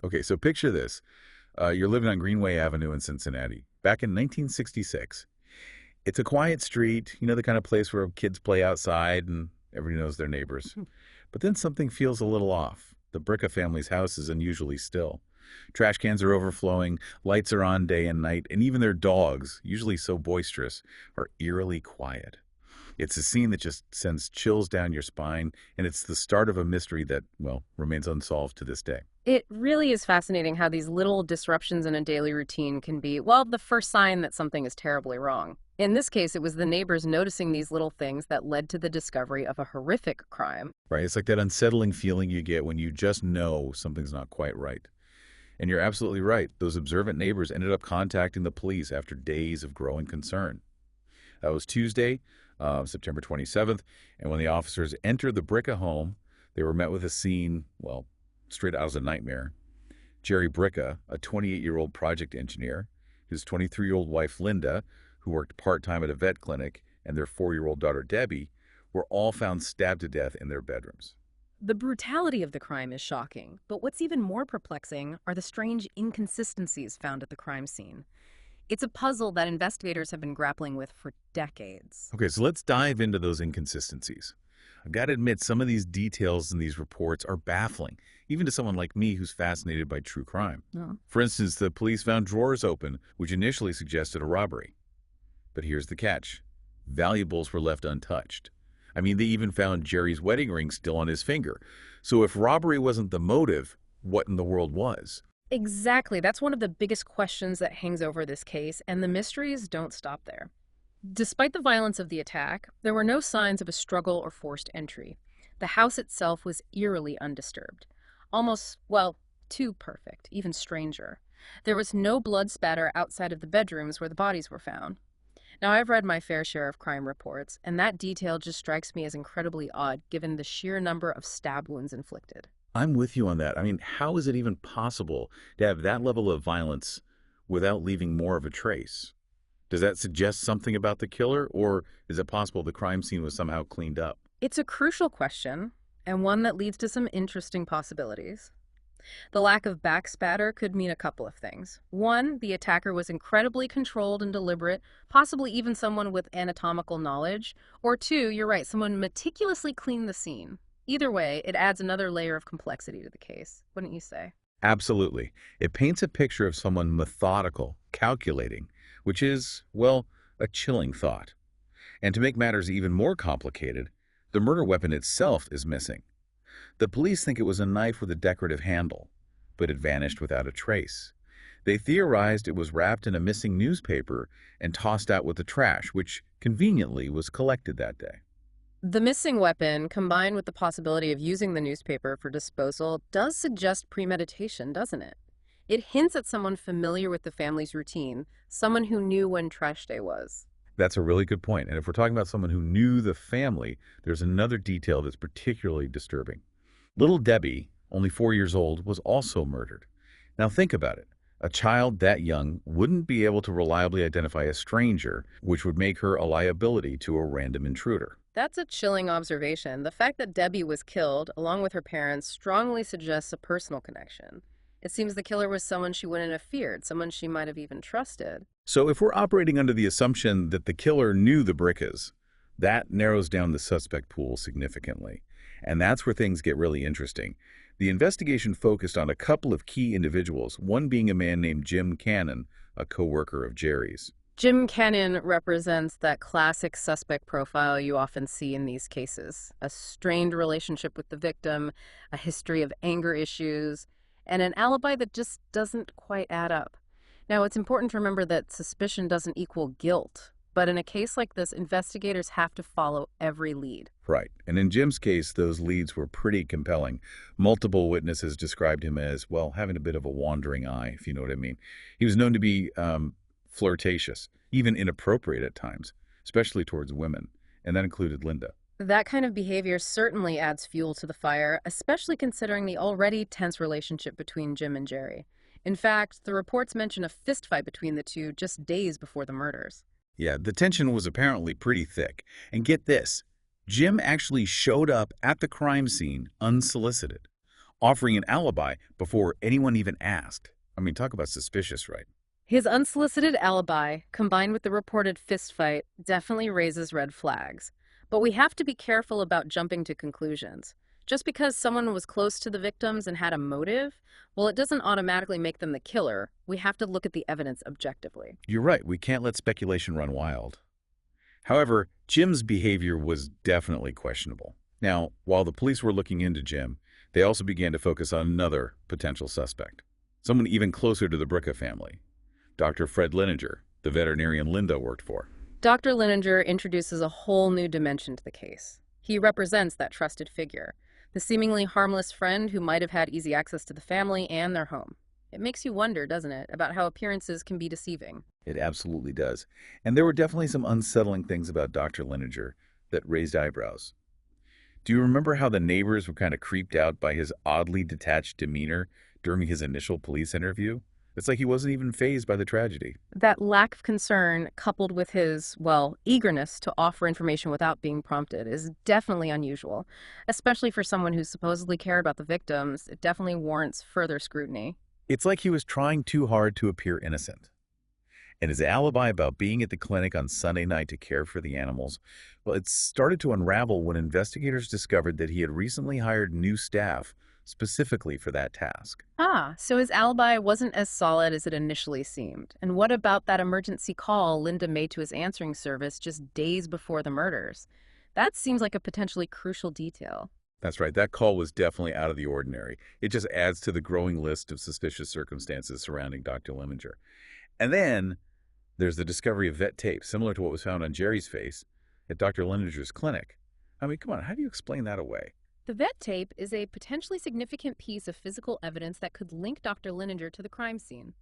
Okay, so picture this. You're living on Greenway Avenue in Cincinnati back in 1966. It's a quiet street, the kind of place where kids play outside and everybody knows their neighbors. But then something feels a little off. The Bricka family's house is unusually still. Trash cans are overflowing, lights are on day and night, and even their dogs, usually so boisterous, are eerily quiet. It's a scene that just sends chills down your spine, and it's the start of a mystery that, well, remains unsolved to this day. It really is fascinating how these little disruptions in a daily routine can be, well, the first sign that something is terribly wrong. In this case, it was the neighbors noticing these little things that led to the discovery of a horrific crime. Right? It's like that unsettling feeling you get when you just know something's not quite right. And you're absolutely right. Those observant neighbors ended up contacting the police after days of growing concern. That was Tuesday, September 27th, and when the officers entered the Bricka home, they were met with a scene, well, straight out of a nightmare. Jerry Bricka, a 28-year-old project engineer, his 23-year-old wife Linda, who worked part-time at a vet clinic, and their 4-year-old daughter Debbie, were all found stabbed to death in their bedrooms. The brutality of the crime is shocking, but what's even more perplexing are the strange inconsistencies found at the crime scene. It's a puzzle that investigators have been grappling with for decades. Okay, so let's dive into those inconsistencies. I've got to admit, some of these details in these reports are baffling, even to someone like me who's fascinated by true crime. Oh. For instance, the police found drawers open, which initially suggested a robbery. But here's the catch. Valuables were left untouched. I mean, they even found Jerry's wedding ring still on his finger. So if robbery wasn't the motive, what in the world was? Exactly. That's one of the biggest questions that hangs over this case, and the mysteries don't stop there. Despite the violence of the attack, there were no signs of a struggle or forced entry. The house itself was eerily undisturbed. Almost, well, too perfect, even stranger. There was no blood spatter outside of the bedrooms where the bodies were found. Now, I've read my fair share of crime reports, and that detail just strikes me as incredibly odd given the sheer number of stab wounds inflicted. I'm with you on that. I mean, how is it even possible to have that level of violence without leaving more of a trace? Does that suggest something about the killer, or is it possible the crime scene was somehow cleaned up? It's a crucial question, and one that leads to some interesting possibilities. The lack of backspatter could mean a couple of things. One, the attacker was incredibly controlled and deliberate, possibly even someone with anatomical knowledge. Or two, you're right, someone meticulously cleaned the scene. Either way, it adds another layer of complexity to the case, wouldn't you say? Absolutely. It paints a picture of someone methodical, calculating, which is, well, a chilling thought. And to make matters even more complicated, the murder weapon itself is missing. The police think it was a knife with a decorative handle, but it vanished without a trace. They theorized it was wrapped in a missing newspaper and tossed out with the trash, which conveniently was collected that day. The missing weapon, combined with the possibility of using the newspaper for disposal, does suggest premeditation, doesn't it? It hints at someone familiar with the family's routine, someone who knew when trash day was. That's a really good point. And if we're talking about someone who knew the family, there's another detail that's particularly disturbing. Little Debbie, only 4 years old, was also murdered. Now think about it. A child that young wouldn't be able to reliably identify a stranger, which would make her a liability to a random intruder. That's a chilling observation. The fact that Debbie was killed, along with her parents, strongly suggests a personal connection. It seems the killer was someone she wouldn't have feared, someone she might have even trusted. So if we're operating under the assumption that the killer knew the Brickas, that narrows down the suspect pool significantly. And that's where things get really interesting. The investigation focused on a couple of key individuals, one being a man named Jim Cannon, a coworker of Jerry's. Jim Cannon represents that classic suspect profile you often see in these cases. A strained relationship with the victim, a history of anger issues, and an alibi that just doesn't quite add up. Now, it's important to remember that suspicion doesn't equal guilt, but in a case like this, investigators have to follow every lead. Right. And in Jim's case, those leads were pretty compelling. Multiple witnesses described him as, well, having a bit of a wandering eye, if you know what I mean. He was known to be flirtatious, even inappropriate at times, especially towards women, and that included Linda. That kind of behavior certainly adds fuel to the fire, especially considering the already tense relationship between Jim and Jerry. In fact, the reports mention a fistfight between the two just days before the murders. Yeah, the tension was apparently pretty thick. And get this, Jim actually showed up at the crime scene unsolicited. offering an alibi before anyone even asked. I mean, talk about suspicious, right? His unsolicited alibi, combined with the reported fistfight, definitely raises red flags. But we have to be careful about jumping to conclusions. Just because someone was close to the victims and had a motive, well, it doesn't automatically make them the killer. We have to look at the evidence objectively. You're right, we can't let speculation run wild. However, Jim's behavior was definitely questionable. Now, while the police were looking into Jim, they also began to focus on another potential suspect, someone even closer to the Bricka family, Dr. Fred Lininger, the veterinarian Linda worked for. Dr. Lininger introduces a whole new dimension to the case. He represents that trusted figure, the seemingly harmless friend who might have had easy access to the family and their home. It makes you wonder, doesn't it, about how appearances can be deceiving. It absolutely does. And there were definitely some unsettling things about Dr. Lininger that raised eyebrows. Do you remember how the neighbors were kind of creeped out by his oddly detached demeanor during his initial police interview? It's like he wasn't even fazed by the tragedy. That lack of concern, coupled with his, well, eagerness to offer information without being prompted, is definitely unusual. Especially for someone who supposedly cared about the victims, it definitely warrants further scrutiny. It's like he was trying too hard to appear innocent. And his alibi about being at the clinic on Sunday night to care for the animals, well, it started to unravel when investigators discovered that he had recently hired new staff specifically for that task. Ah, so his alibi wasn't as solid as it initially seemed. And what about that emergency call Linda made to his answering service just days before the murders? That seems like a potentially crucial detail. That's right, that call was definitely out of the ordinary. It just adds to the growing list of suspicious circumstances surrounding Dr. Lininger. And then there's the discovery of vet tape, similar to what was found on Jerry's face at Dr. Lininger's clinic. I mean, come on, how do you explain that away? The vet tape is a potentially significant piece of physical evidence that could link Dr. Lininger to the crime scene.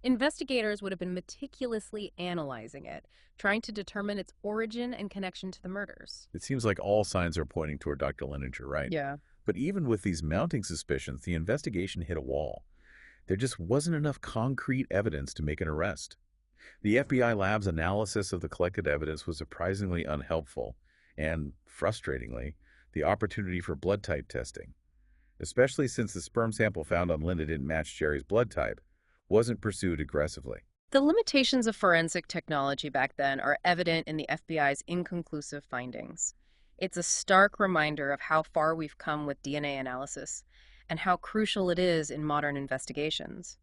Investigators would have been meticulously analyzing it, trying to determine its origin and connection to the murders. It seems like all signs are pointing toward Dr. Lininger, right? Yeah. But even with these mounting suspicions, the investigation hit a wall. There just wasn't enough concrete evidence to make an arrest. The FBI lab's analysis of the collected evidence was surprisingly unhelpful, and, frustratingly, the opportunity for blood type testing, especially since the sperm sample found on Linda didn't match Jerry's blood type, wasn't pursued aggressively. The limitations of forensic technology back then are evident in the FBI's inconclusive findings. It's a stark reminder of how far we've come with DNA analysis and how crucial it is in modern investigations.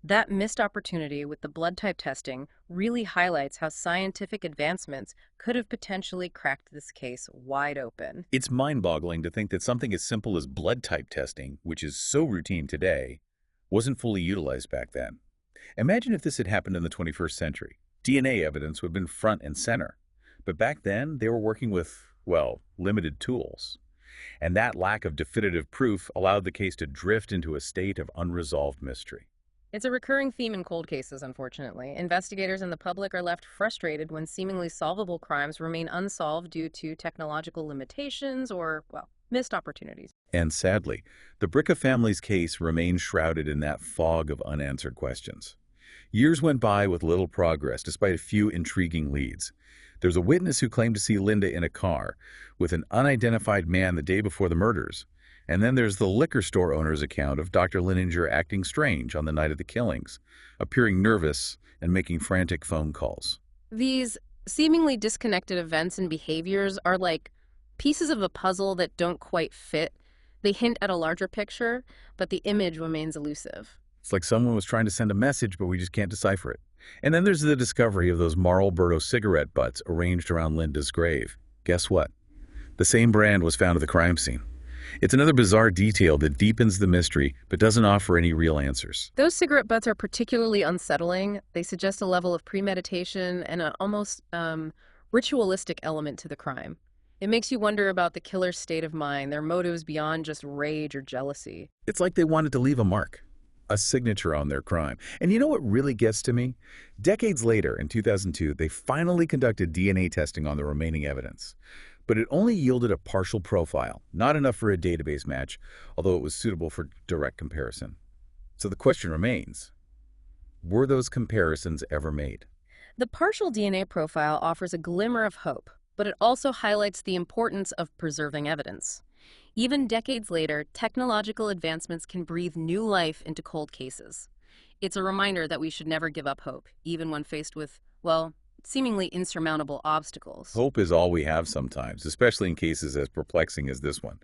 That missed opportunity with the blood type testing really highlights how scientific advancements could have potentially cracked this case wide open. It's mind-boggling to think that something as simple as blood type testing, which is so routine today, wasn't fully utilized back then. Imagine if this had happened in the 21st century. DNA evidence would have been front and center. But back then, they were working with, well, limited tools. And that lack of definitive proof allowed the case to drift into a state of unresolved mystery. It's a recurring theme in cold cases, unfortunately. Investigators and the public are left frustrated when seemingly solvable crimes remain unsolved due to technological limitations or, well, missed opportunities. And sadly, the Bricka family's case remains shrouded in that fog of unanswered questions. Years went by with little progress, despite a few intriguing leads. There's a witness who claimed to see Linda in a car with an unidentified man the day before the murders. And then there's the liquor store owner's account of Dr. Lininger acting strange on the night of the killings, appearing nervous and making frantic phone calls. These seemingly disconnected events and behaviors are like pieces of a puzzle that don't quite fit. They hint at a larger picture, but the image remains elusive. It's like someone was trying to send a message, but we just can't decipher it. And then there's the discovery of those Marlboro cigarette butts arranged around Linda's grave. Guess what? The same brand was found at the crime scene. It's another bizarre detail that deepens the mystery, but doesn't offer any real answers. Those cigarette butts are particularly unsettling. They suggest a level of premeditation and an almost ritualistic element to the crime. It makes you wonder about the killer's state of mind, their motives beyond just rage or jealousy. It's like they wanted to leave a mark, a signature on their crime. And you know what really gets to me? Decades later, in 2002, they finally conducted DNA testing on the remaining evidence. But it only yielded a partial profile, not enough for a database match, although it was suitable for direct comparison. So the question remains, were those comparisons ever made? The partial DNA profile offers a glimmer of hope, but it also highlights the importance of preserving evidence. Even decades later, technological advancements can breathe new life into cold cases. It's a reminder that we should never give up hope, even when faced with, well, seemingly insurmountable obstacles. Hope is all we have sometimes, especially in cases as perplexing as this one.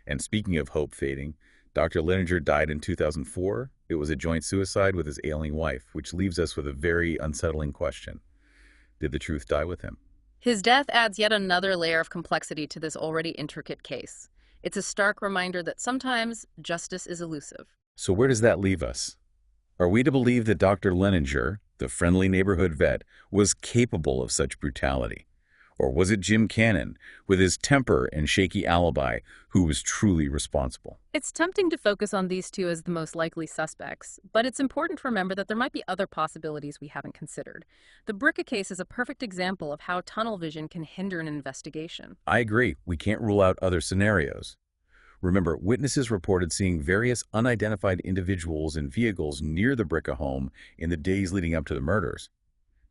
And speaking of hope fading, Dr. Lininger died in 2004. It was a joint suicide with his ailing wife, which leaves us with a very unsettling question. Did the truth die with him? His death adds yet another layer of complexity to this already intricate case. It's a stark reminder that sometimes justice is elusive. So where does that leave us? Are we to believe that Dr. Lininger, the friendly neighborhood vet, was capable of such brutality? Or was it Jim Cannon, with his temper and shaky alibi, who was truly responsible? It's tempting to focus on these two as the most likely suspects, but it's important to remember that there might be other possibilities we haven't considered. The Bricka case is a perfect example of how tunnel vision can hinder an investigation. I agree. We can't rule out other scenarios. Remember, witnesses reported seeing various unidentified individuals in vehicles near the Bricka home in the days leading up to the murders.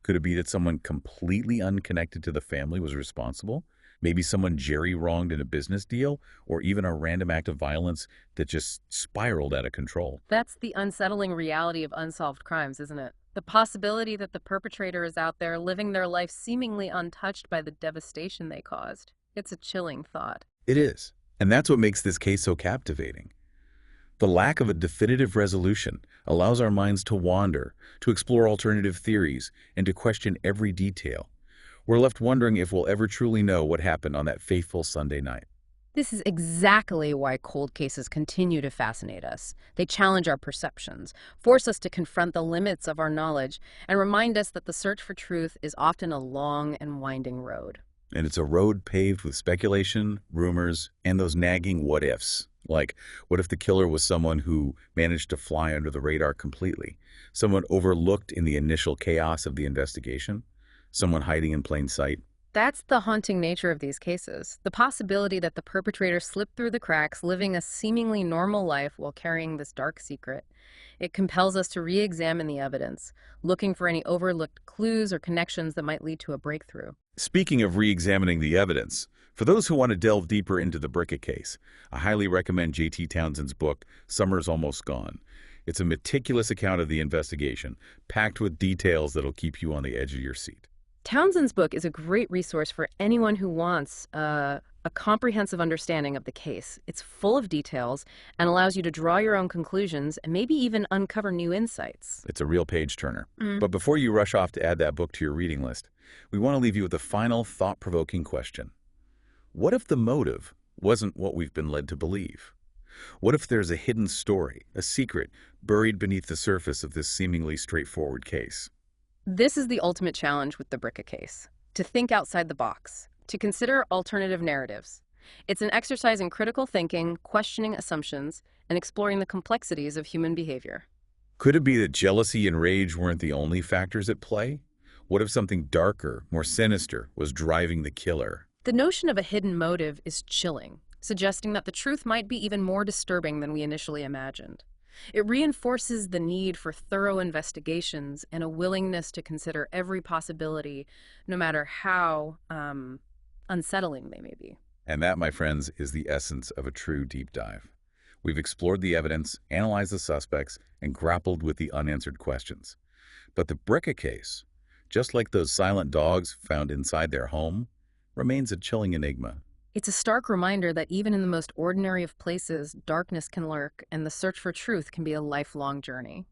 Could it be that someone completely unconnected to the family was responsible? Maybe someone Jerry wronged in a business deal, or even a random act of violence that just spiraled out of control. That's the unsettling reality of unsolved crimes, isn't it? The possibility that the perpetrator is out there living their life seemingly untouched by the devastation they caused. It's a chilling thought. It is. And that's what makes this case so captivating. The lack of a definitive resolution allows our minds to wander, to explore alternative theories, and to question every detail. We're left wondering if we'll ever truly know what happened on that fateful Sunday night. This is exactly why cold cases continue to fascinate us. They challenge our perceptions, force us to confront the limits of our knowledge, and remind us that the search for truth is often a long and winding road. And it's a road paved with speculation, rumors, and those nagging what-ifs. Like, what if the killer was someone who managed to fly under the radar completely? Someone overlooked in the initial chaos of the investigation? Someone hiding in plain sight? That's the haunting nature of these cases. The possibility that the perpetrator slipped through the cracks, living a seemingly normal life while carrying this dark secret. It compels us to re-examine the evidence, looking for any overlooked clues or connections that might lead to a breakthrough. Speaking of re-examining the evidence, for those who want to delve deeper into the Bricka case, I highly recommend J.T. Townsend's book, Summer's Almost Gone. It's a meticulous account of the investigation, packed with details that'll keep you on the edge of your seat. Townsend's book is a great resource for anyone who wants a comprehensive understanding of the case. It's full of details and allows you to draw your own conclusions and maybe even uncover new insights. It's a real page-turner. But before you rush off to add that book to your reading list, we want to leave you with a final thought-provoking question. What if the motive wasn't what we've been led to believe? What if there's a hidden story, a secret, buried beneath the surface of this seemingly straightforward case? This is the ultimate challenge with the Bricka case, to think outside the box, to consider alternative narratives. It's an exercise in critical thinking, questioning assumptions, and exploring the complexities of human behavior. Could it be that jealousy and rage weren't the only factors at play? What if something darker, more sinister, was driving the killer? The notion of a hidden motive is chilling, suggesting that the truth might be even more disturbing than we initially imagined. It reinforces the need for thorough investigations and a willingness to consider every possibility, no matter how unsettling they may be. And that, my friends, is the essence of a true deep dive. We've explored the evidence, analyzed the suspects, and grappled with the unanswered questions. But the Bricka case, just like those silent dogs found inside their home, remains a chilling enigma. It's a stark reminder that even in the most ordinary of places, darkness can lurk, and the search for truth can be a lifelong journey.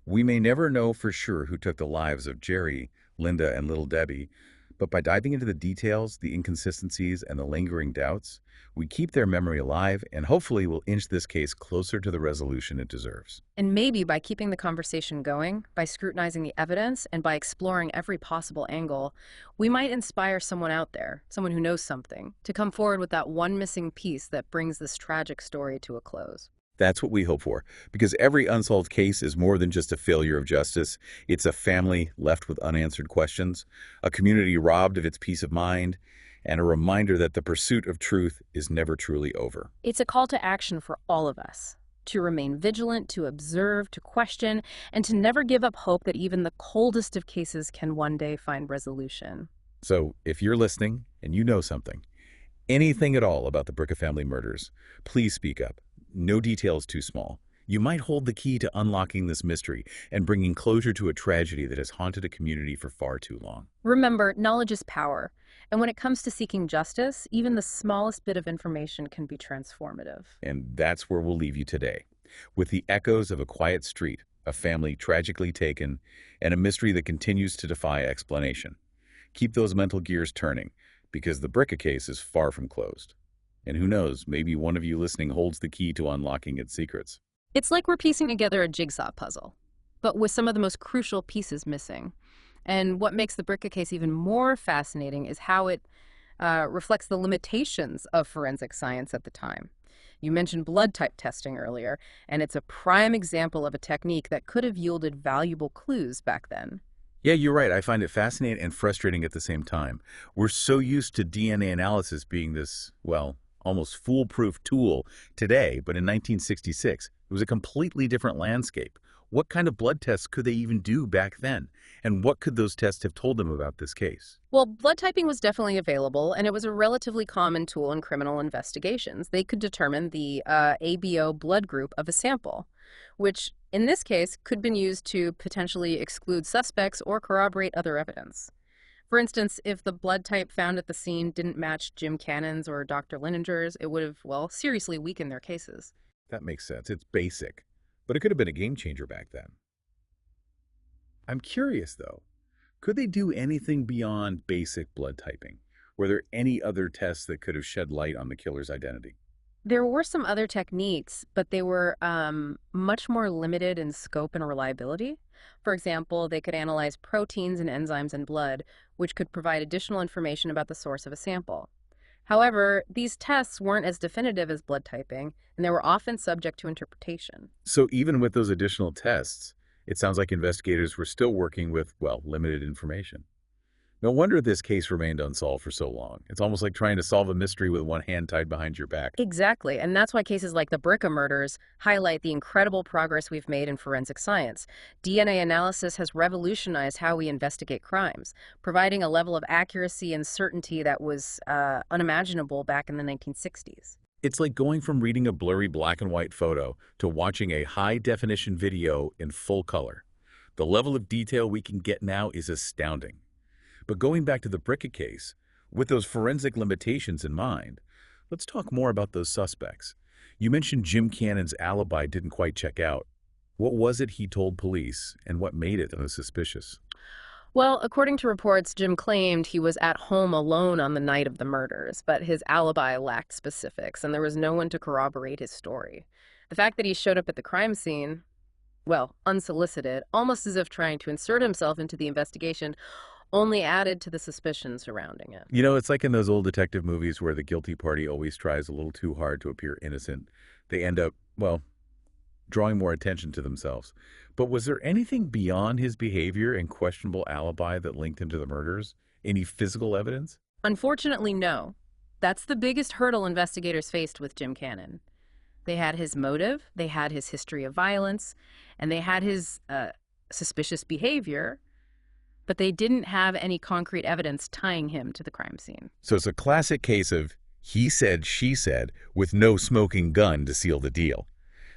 We may never know for sure who took the lives of Jerry, Linda, and little Debbie, but by diving into the details, the inconsistencies, and the lingering doubts, we keep their memory alive and hopefully will inch this case closer to the resolution it deserves. And maybe by keeping the conversation going, by scrutinizing the evidence, and by exploring every possible angle, we might inspire someone out there, someone who knows something, to come forward with that one missing piece that brings this tragic story to a close. That's what we hope for, because every unsolved case is more than just a failure of justice. It's a family left with unanswered questions, a community robbed of its peace of mind, and a reminder that the pursuit of truth is never truly over. It's a call to action for all of us, to remain vigilant, to observe, to question, and to never give up hope that even the coldest of cases can one day find resolution. So if you're listening and you know something, anything at all about the Bricka family murders, please speak up. No details too small. You might hold the key to unlocking this mystery and bringing closure to a tragedy that has haunted a community for far too long. Remember, knowledge is power. And when it comes to seeking justice, even the smallest bit of information can be transformative. And that's where we'll leave you today, with the echoes of a quiet street, a family tragically taken, and a mystery that continues to defy explanation. Keep those mental gears turning, because the Bricka case is far from closed. And who knows, maybe one of you listening holds the key to unlocking its secrets. It's like we're piecing together a jigsaw puzzle, but with some of the most crucial pieces missing. And what makes the Bricka case even more fascinating is how it reflects the limitations of forensic science at the time. You mentioned blood type testing earlier, and it's a prime example of a technique that could have yielded valuable clues back then. Yeah, you're right. I find it fascinating and frustrating at the same time. We're so used to DNA analysis being this, well, almost foolproof tool today, but in 1966, it was a completely different landscape. What kind of blood tests could they even do back then? And what could those tests have told them about this case? Well, blood typing was definitely available, and it was a relatively common tool in criminal investigations. They could determine the ABO blood group of a sample, which in this case could have been used to potentially exclude suspects or corroborate other evidence. For instance, if the blood type found at the scene didn't match Jim Cannon's or Dr. Lininger's, it would have, well, seriously weakened their cases. That makes sense. It's basic, but it could have been a game changer back then. I'm curious, though. Could they do anything beyond basic blood typing? Were there any other tests that could have shed light on the killer's identity? There were some other techniques, but they were much more limited in scope and reliability. For example, they could analyze proteins and enzymes in blood, which could provide additional information about the source of a sample. However, these tests weren't as definitive as blood typing, and they were often subject to interpretation. So even with those additional tests, it sounds like investigators were still working with, well, limited information. No wonder this case remained unsolved for so long. It's almost like trying to solve a mystery with one hand tied behind your back. Exactly, and that's why cases like the Bricka murders highlight the incredible progress we've made in forensic science. DNA analysis has revolutionized how we investigate crimes, providing a level of accuracy and certainty that was unimaginable back in the 1960s. It's like going from reading a blurry black and white photo to watching a high-definition video in full color. The level of detail we can get now is astounding. But going back to the Bricka case, with those forensic limitations in mind, let's talk more about those suspects. You mentioned Jim Cannon's alibi didn't quite check out. What was it he told police, and what made it so suspicious? Well, according to reports, Jim claimed he was at home alone on the night of the murders, but his alibi lacked specifics, and there was no one to corroborate his story. The fact that he showed up at the crime scene, well, unsolicited, almost as if trying to insert himself into the investigation, only added to the suspicion surrounding it. You know, it's like in those old detective movies where the guilty party always tries a little too hard to appear innocent. They end up, well, drawing more attention to themselves. But was there anything beyond his behavior and questionable alibi that linked him to the murders? Any physical evidence? Unfortunately, no. That's the biggest hurdle investigators faced with Jim Cannon. They had his motive, they had his history of violence, and they had his suspicious behavior, but they didn't have any concrete evidence tying him to the crime scene. So it's a classic case of he said, she said, with no smoking gun to seal the deal.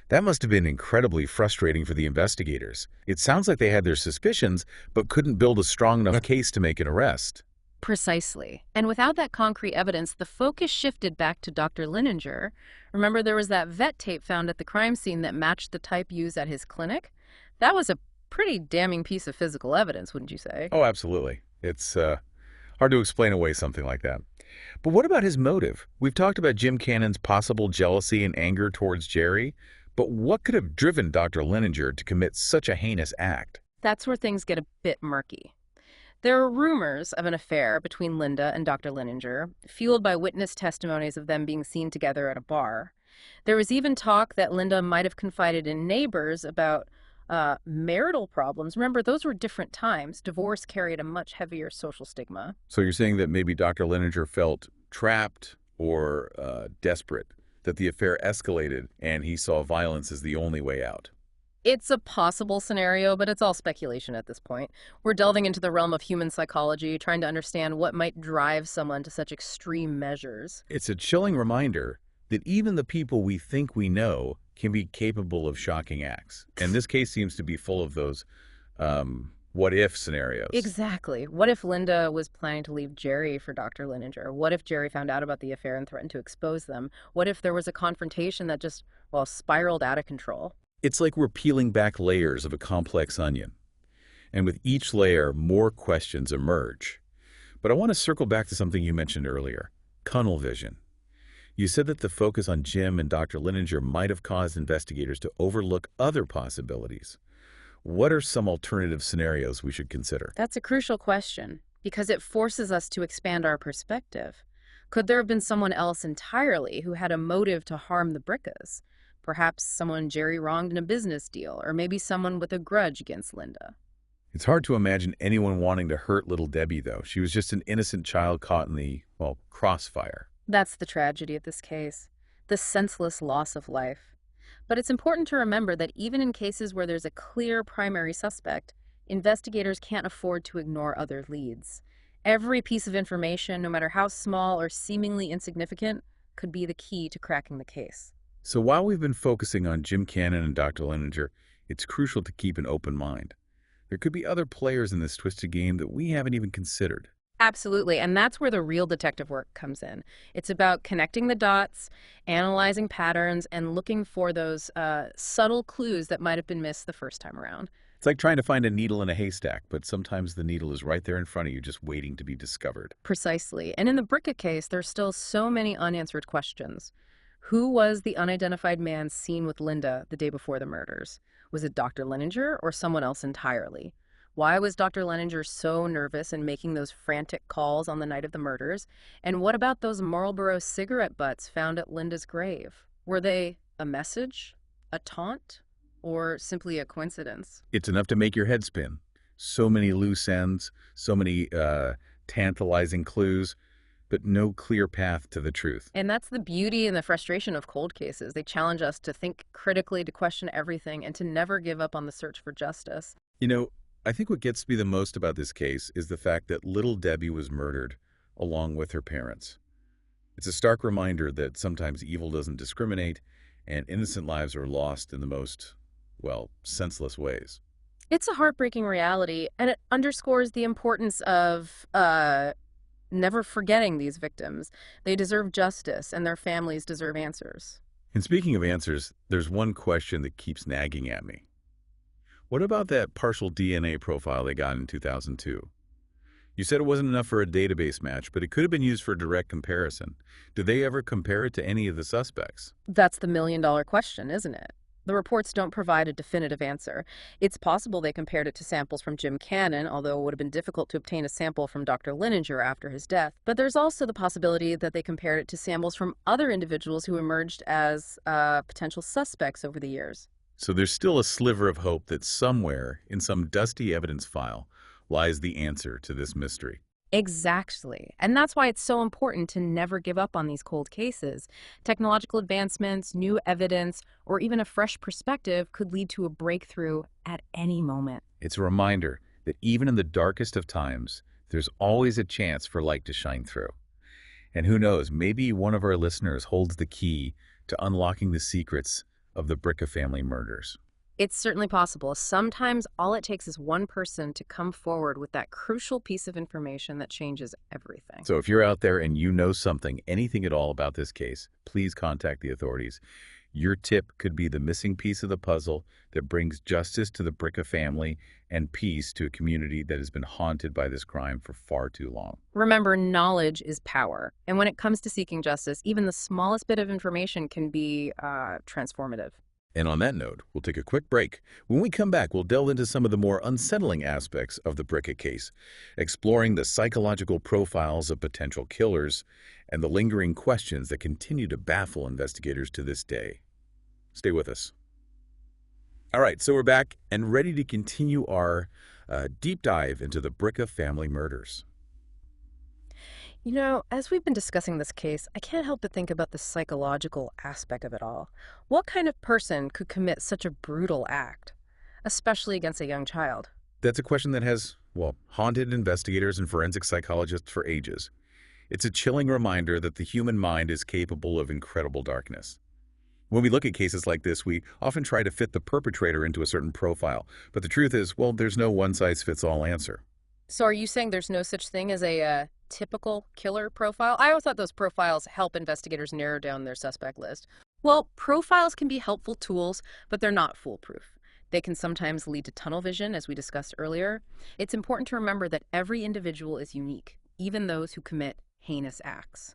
That must have been incredibly frustrating for the investigators. It sounds like they had their suspicions, but couldn't build a strong enough case to make an arrest. Precisely. And without that concrete evidence, the focus shifted back to Dr. Lininger. Remember, there was that vet tape found at the crime scene that matched the type used at his clinic? That was a pretty damning piece of physical evidence, wouldn't you say? Oh, absolutely. It's hard to explain away something like that. But what about his motive? We've talked about Jim Cannon's possible jealousy and anger towards Jerry, but what could have driven Dr. Lininger to commit such a heinous act? That's where things get a bit murky. There are rumors of an affair between Linda and Dr. Lininger, fueled by witness testimonies of them being seen together at a bar. There was even talk that Linda might have confided in neighbors about marital problems. Remember, those were different times. Divorce carried a much heavier social stigma. So you're saying that maybe Dr. Lininger felt trapped or desperate, that the affair escalated and he saw violence as the only way out. It's a possible scenario, but it's all speculation at this point. We're delving into the realm of human psychology, trying to understand what might drive someone to such extreme measures. It's a chilling reminder that even the people we think we know can be capable of shocking acts. And this case seems to be full of those what-if scenarios. Exactly. What if Linda was planning to leave Jerry for Dr. Linenger? What if Jerry found out about the affair and threatened to expose them? What if there was a confrontation that just, well, spiraled out of control? It's like we're peeling back layers of a complex onion. And with each layer, more questions emerge. But I want to circle back to something you mentioned earlier, tunnel vision. You said that the focus on Jim and Dr. Linenger might have caused investigators to overlook other possibilities. What are some alternative scenarios we should consider? That's a crucial question because it forces us to expand our perspective. Could there have been someone else entirely who had a motive to harm the Brickas? Perhaps someone Jerry wronged in a business deal, or maybe someone with a grudge against Linda. It's hard to imagine anyone wanting to hurt little Debbie, though. She was just an innocent child caught in the, well, crossfire. That's the tragedy of this case, the senseless loss of life. But it's important to remember that even in cases where there's a clear primary suspect, investigators can't afford to ignore other leads. Every piece of information, no matter how small or seemingly insignificant, could be the key to cracking the case. So while we've been focusing on Jim Cannon and Dr. Linenger, it's crucial to keep an open mind. There could be other players in this twisted game that we haven't even considered. Absolutely, and that's where the real detective work comes in. It's about connecting the dots, analyzing patterns, and looking for those subtle clues that might have been missed the first time around. It's like trying to find a needle in a haystack, but sometimes the needle is right there in front of you, just waiting to be discovered. Precisely. And in the Bricka case, there's still so many unanswered questions. Who was the unidentified man seen with Linda the day before the murders? Was it Dr. Leninger or someone else entirely? Why was Dr. Leninger so nervous and making those frantic calls on the night of the murders? And what about those Marlboro cigarette butts found at Linda's grave? Were they a message, a taunt, or simply a coincidence? It's enough to make your head spin. So many loose ends, so many tantalizing clues, but no clear path to the truth. And that's the beauty and the frustration of cold cases. They challenge us to think critically, to question everything, and to never give up on the search for justice. You know, I think what gets me the most about this case is the fact that little Debbie was murdered along with her parents. It's a stark reminder that sometimes evil doesn't discriminate and innocent lives are lost in the most, well, senseless ways. It's a heartbreaking reality, and it underscores the importance of never forgetting these victims. They deserve justice, and their families deserve answers. And speaking of answers, there's one question that keeps nagging at me. What about that partial DNA profile they got in 2002? You said it wasn't enough for a database match, but it could have been used for direct comparison. Did they ever compare it to any of the suspects? That's the million-dollar question, isn't it? The reports don't provide a definitive answer. It's possible they compared it to samples from Jim Cannon, although it would have been difficult to obtain a sample from Dr. Linenger after his death. But there's also the possibility that they compared it to samples from other individuals who emerged as potential suspects over the years. So there's still a sliver of hope that somewhere in some dusty evidence file lies the answer to this mystery. Exactly. And that's why it's so important to never give up on these cold cases. Technological advancements, new evidence, or even a fresh perspective could lead to a breakthrough at any moment. It's a reminder that even in the darkest of times, there's always a chance for light to shine through. And who knows, maybe one of our listeners holds the key to unlocking the secrets of the Bricka family murders. It's certainly possible. Sometimes all it takes is one person to come forward with that crucial piece of information that changes everything. So if you're out there and you know something, anything at all about this case, please contact the authorities. Your tip could be the missing piece of the puzzle that brings justice to the Bricka family and peace to a community that has been haunted by this crime for far too long. Remember, knowledge is power. And when it comes to seeking justice, even the smallest bit of information can be transformative. And on that note, we'll take a quick break. When we come back, we'll delve into some of the more unsettling aspects of the Bricka case, exploring the psychological profiles of potential killers and the lingering questions that continue to baffle investigators to this day. Stay with us. All right, so we're back and ready to continue our deep dive into the Bricka family murders. As we've been discussing this case, I can't help but think about the psychological aspect of it all. What kind of person could commit such a brutal act, especially against a young child? That's a question that has, well, haunted investigators and forensic psychologists for ages. It's a chilling reminder that the human mind is capable of incredible darkness. When we look at cases like this, we often try to fit the perpetrator into a certain profile. But the truth is, well, there's no one-size-fits-all answer. So are you saying there's no such thing as a typical killer profile? I always thought those profiles help investigators narrow down their suspect list. Well, profiles can be helpful tools, but they're not foolproof. They can sometimes lead to tunnel vision, as we discussed earlier. It's important to remember that every individual is unique, even those who commit heinous acts.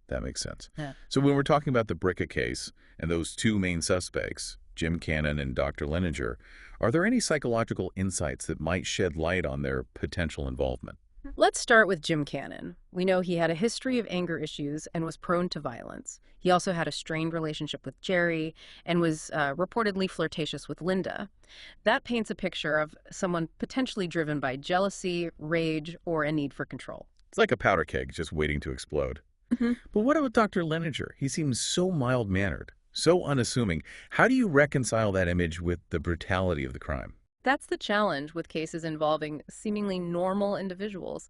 That makes sense. Yeah. So when we're talking about the Bricka case and those two main suspects, Jim Cannon and Dr. Leninger, are there any psychological insights that might shed light on their potential involvement? Let's start with Jim Cannon. We know he had a history of anger issues and was prone to violence. He also had a strained relationship with Jerry and was reportedly flirtatious with Linda. That paints a picture of someone potentially driven by jealousy, rage, or a need for control. It's like a powder keg just waiting to explode. But what about Dr. Leninger? He seems so mild-mannered, so unassuming. How do you reconcile that image with the brutality of the crime? That's the challenge with cases involving seemingly normal individuals.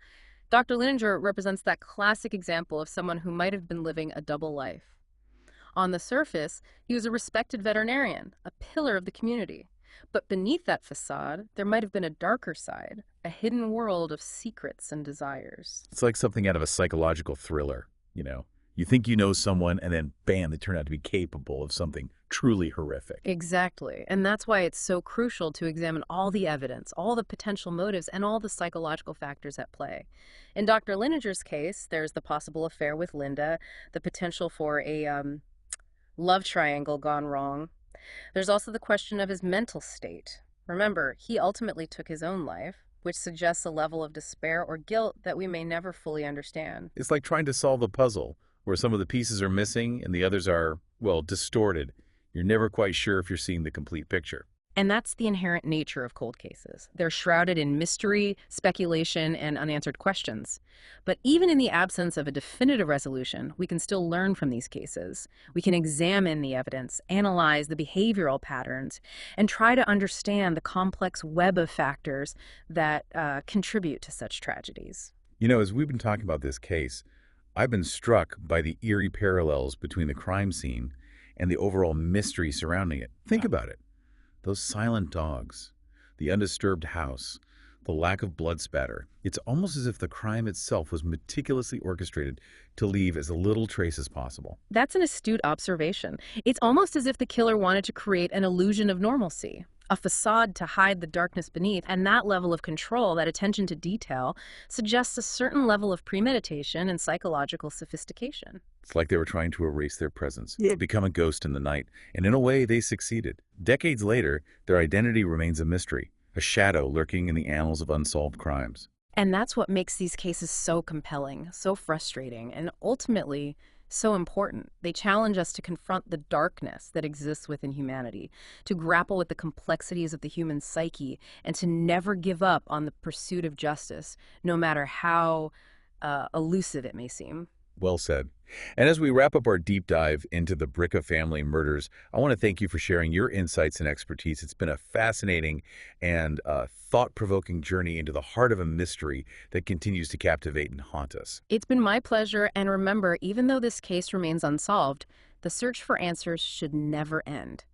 Dr. Lininger represents that classic example of someone who might have been living a double life. On the surface, he was a respected veterinarian, a pillar of the community. But beneath that facade, there might have been a darker side, a hidden world of secrets and desires. It's like something out of a psychological thriller, you know. You think you know someone, and then, bam, they turn out to be capable of something truly horrific. Exactly. And that's why it's so crucial to examine all the evidence, all the potential motives, and all the psychological factors at play. In Dr. Lininger's case, there's the possible affair with Linda, the potential for a love triangle gone wrong. There's also the question of his mental state. Remember, he ultimately took his own life, which suggests a level of despair or guilt that we may never fully understand. It's like trying to solve a puzzle where some of the pieces are missing and the others are, well, distorted. You're never quite sure if you're seeing the complete picture. And that's the inherent nature of cold cases. They're shrouded in mystery, speculation, and unanswered questions. But even in the absence of a definitive resolution, we can still learn from these cases. We can examine the evidence, analyze the behavioral patterns, and try to understand the complex web of factors that contribute to such tragedies. You know, as we've been talking about this case, I've been struck by the eerie parallels between the crime scene and the overall mystery surrounding it. Think about it. Those silent dogs, the undisturbed house, the lack of blood spatter. It's almost as if the crime itself was meticulously orchestrated to leave as little trace as possible. That's an astute observation. It's almost as if the killer wanted to create an illusion of normalcy, a facade to hide the darkness beneath, and that level of control, that attention to detail, suggests a certain level of premeditation and psychological sophistication. It's like they were trying to erase their presence, become a ghost in the night, and in a way they succeeded. Decades later, their identity remains a mystery, a shadow lurking in the annals of unsolved crimes. And that's what makes these cases so compelling, so frustrating, and ultimately so important. They challenge us to confront the darkness that exists within humanity, to grapple with the complexities of the human psyche, and to never give up on the pursuit of justice, no matter how elusive it may seem. Well said. And as we wrap up our deep dive into the Bricka family murders, I want to thank you for sharing your insights and expertise. It's been a fascinating and thought-provoking journey into the heart of a mystery that continues to captivate and haunt us. It's been my pleasure, and remember, even though this case remains unsolved, the search for answers should never end.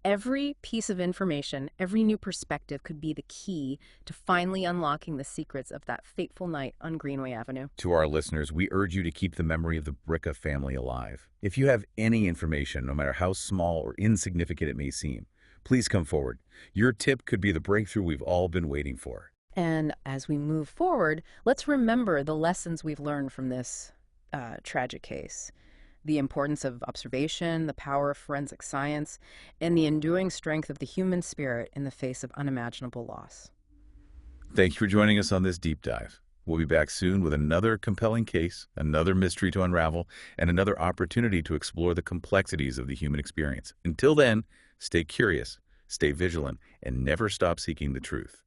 Every piece of information, every new perspective could be the key to finally unlocking the secrets of that fateful night on Greenway Avenue. To our listeners, we urge you to keep the memory of the Bricka family alive. If you have any information, no matter how small or insignificant it may seem, please come forward. Your tip could be the breakthrough we've all been waiting for. And as we move forward, let's remember the lessons we've learned from this tragic case. The importance of observation, the power of forensic science, and the enduring strength of the human spirit in the face of unimaginable loss. Thank you for joining us on this deep dive. We'll be back soon with another compelling case, another mystery to unravel, and another opportunity to explore the complexities of the human experience. Until then, stay curious, stay vigilant, and never stop seeking the truth.